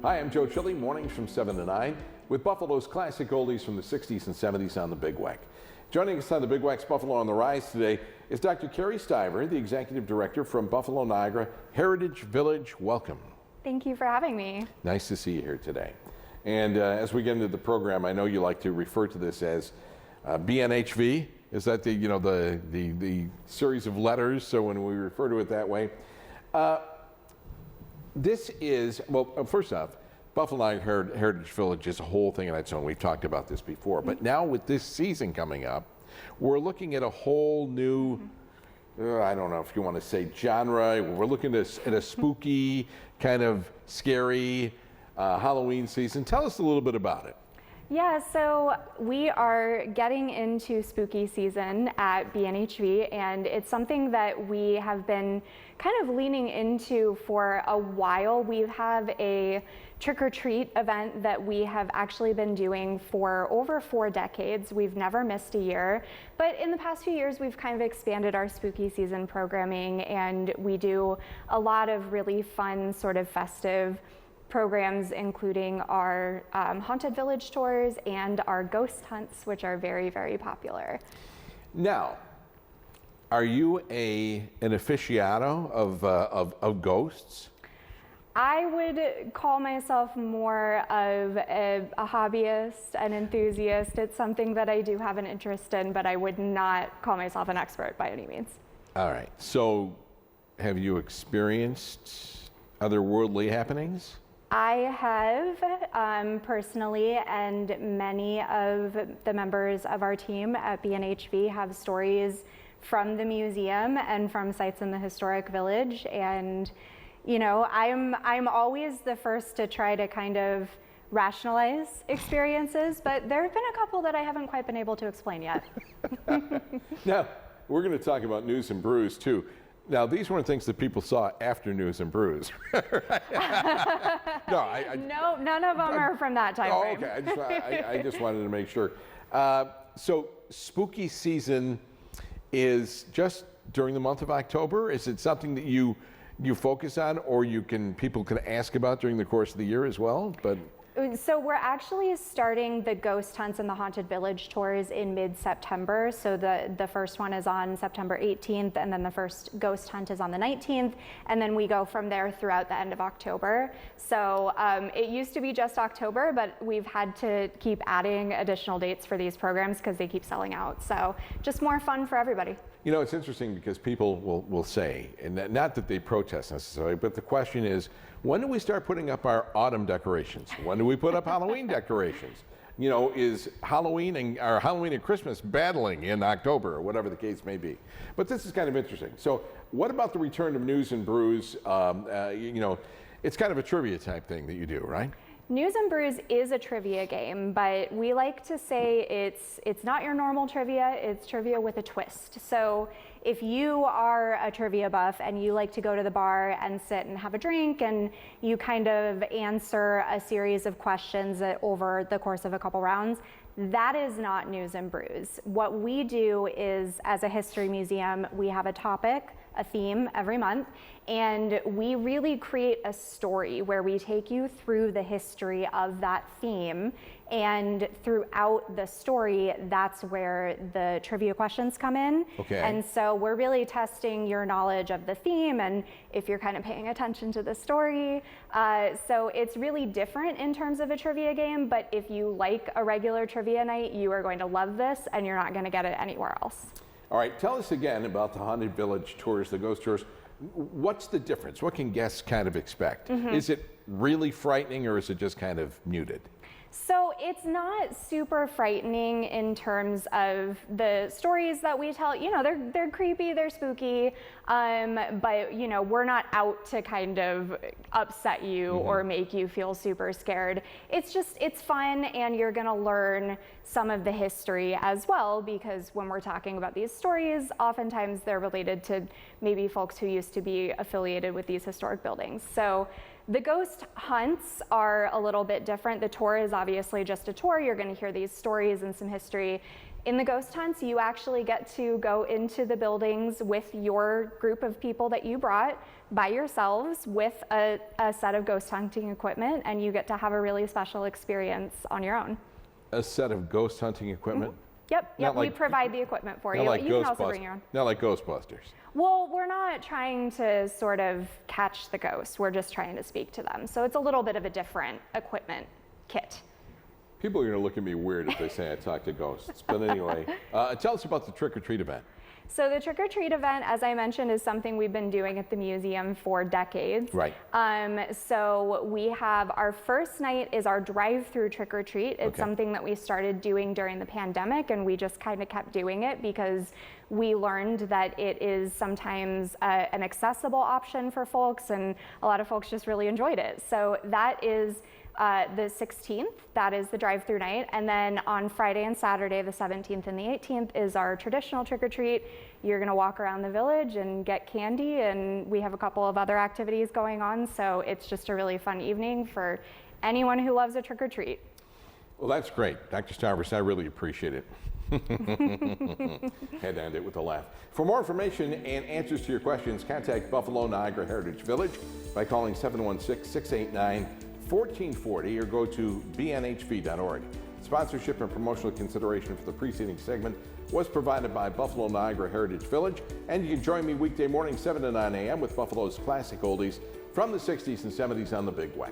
Hi, I'm Joe Chili, mornings from 7 to 9, with Buffalo's classic oldies from the 60s and 70s on the Big Wack. Joining us on the Big Wack's Buffalo on the Rise today is Dr. Carrie Stiver, the Executive Director from Buffalo Niagara Heritage Village. Welcome. Thank you for having me. Nice to see you here today. And as we get into the program, I know you like to refer to this as BNHV. Is that the series of letters? So when we refer to it that way, this is, well, first off, Buffalo Niagara Heritage Village is a whole thing on its own. We've talked about this before, but now with this season coming up, we're looking at a whole new, I don't know if you want to say genre. We're looking at a spooky, kind of scary Halloween season. Tell us a little bit about it. Yeah, so we are getting into spooky season at BNHV, and it's something that we have been kind of leaning into for a while. We have a trick-or-treat event that we have actually been doing for over 4 decades. We've never missed a year, but in the past few years we've kind of expanded our spooky season programming, and we do a lot of really fun sort of festive programs, including our haunted village tours and our ghost hunts, which are very, very popular. Now, are you an aficionado of ghosts? I would call myself more of a hobbyist, an enthusiast. It's something that I do have an interest in, but I would not call myself an expert by any means. All right. So, have you experienced otherworldly happenings? I have personally, and many of the members of our team at BNHV have stories from the museum and from sites in the historic village. And, you know, I'm always the first to try to kind of rationalize experiences, but there have been a couple that I haven't quite been able to explain yet. Now, we're going to talk about News and Brews too. Now, these weren't things that people saw after News and Brews. No, none of them are from that time frame. Okay. I just wanted to make sure. So, spooky season is just during the month of October. Is it something that you focus on, or people can ask about during the course of the year as well? So we're actually starting the ghost hunts and the haunted village tours in mid-September. So the first one is on September 18th, and then the first ghost hunt is on the 19th, and then we go from there throughout the end of October. So it used to be just October, but we've had to keep adding additional dates for these programs because they keep selling out. So just more fun for everybody. You know, it's interesting because people will say, and not that they protest necessarily, but the question is, when do we start putting up our autumn decorations? When do we put up Halloween decorations? You know, is Halloween and Christmas battling in October, or whatever the case may be? But this is kind of interesting. So what about the return of News and Brews? You know, it's kind of a trivia type thing that you do, right? News and Brews is a trivia game, but we like to say it's not your normal trivia, it's trivia with a twist. So if you are a trivia buff and you like to go to the bar and sit and have a drink and you kind of answer a series of questions over the course of a couple rounds, that is not News and Brews. What we do is, as a history museum, we have a topic, a theme every month, and we really create a story where we take you through the history of that theme, and throughout the story, that's where the trivia questions come in. Okay. And so we're really testing your knowledge of the theme and if you're kind of paying attention to the story. So it's really different in terms of a trivia game, but if you like a regular trivia night, you are going to love this, and you're not going to get it anywhere else. All right, tell us again about the haunted village tours, the ghost tours. What's the difference? What can guests kind of expect? Is it really frightening, or is it just kind of muted? So it's not super frightening in terms of the stories that we tell. You know, they're creepy, they're spooky, but you know, we're not out to kind of upset you or make you feel super scared. It's fun, and you're gonna learn some of the history as well, because when we're talking about these stories, oftentimes they're related to maybe folks who used to be affiliated with these historic buildings. So the ghost hunts are a little bit different. The tour is obviously just a tour. You're going to hear these stories and some history. In the ghost hunts, you actually get to go into the buildings with your group of people that you brought by yourselves with a set of ghost hunting equipment, and you get to have a really special experience on your own. A set of ghost hunting equipment? Yep, Not we like- provide the equipment for you. Not like You can also bring your own. Not like Ghostbusters. Well, we're not trying to sort of catch the ghosts. We're just trying to speak to them. So it's a little bit of a different equipment kit. People are going to look at me weird if they say I talk to ghosts. But anyway, tell us about the trick-or-treat event. So the trick or treat event, as I mentioned, is something we've been doing at the museum for decades. Right. So we have our first night is our drive-through trick or treat. It's Okay. something that we started doing during the pandemic, and we just kind of kept doing it because we learned that it is sometimes an accessible option for folks, and a lot of folks just really enjoyed it. So that is the 16th, that is the drive-through night, and then on Friday and Saturday, the 17th and the 18th, is our traditional trick-or-treat. You're gonna walk around the village and get candy, and we have a couple of other activities going on, so it's just a really fun evening for anyone who loves a trick-or-treat. Well, that's great. Dr. Starvis, I really appreciate it. Had to end it with a laugh. For more information and answers to your questions, contact Buffalo Niagara Heritage Village by calling 716-689-1440 or go to bnhv.org. Sponsorship and promotional consideration for the preceding segment was provided by Buffalo Niagara Heritage Village, and you can join me weekday morning 7 to 9 a.m. with Buffalo's classic oldies from the 60s and 70s on the Big Wack.